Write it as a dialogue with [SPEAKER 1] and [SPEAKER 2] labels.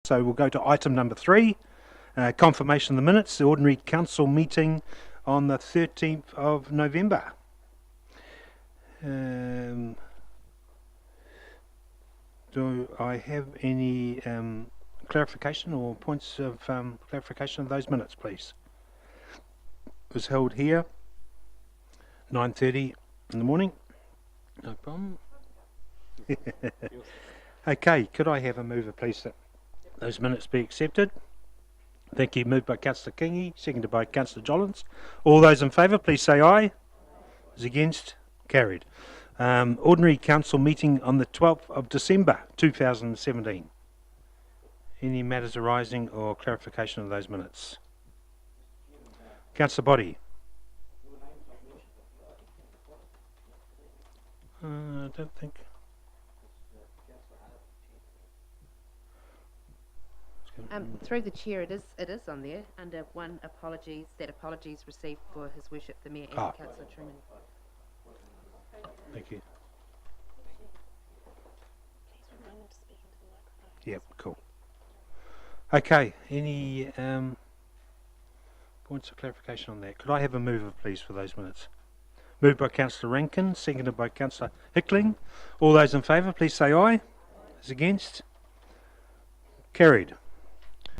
[SPEAKER 1] So we'll go to item number 3, confirmation of the minutes, the ordinary council meeting on the 13th of November. Do I have any clarification or points of clarification of those minutes, please? It was held here, 9:30 in the morning. No problem. Okay, could I have a mover, please, that those minutes be accepted? Thank you. Moved by Councillor Kingi, seconded by Councillor Jollins. All those in favour, please say aye. Those against? Carried. Ordinary council meeting on the 12th of December 2017. Any matters arising or clarification of those minutes? Councillor Body. I don't think.
[SPEAKER 2] Through the chair, it is on there under one apologies received for His Worship the Mayor and Councillor Truman.
[SPEAKER 1] Thank you. Yep, cool. Okay, any points of clarification on that? Could I have a mover, please, for those minutes? Moved by Councillor Rankin, seconded by Councillor Hickling. All those in favour, please say aye. Those against? Carried.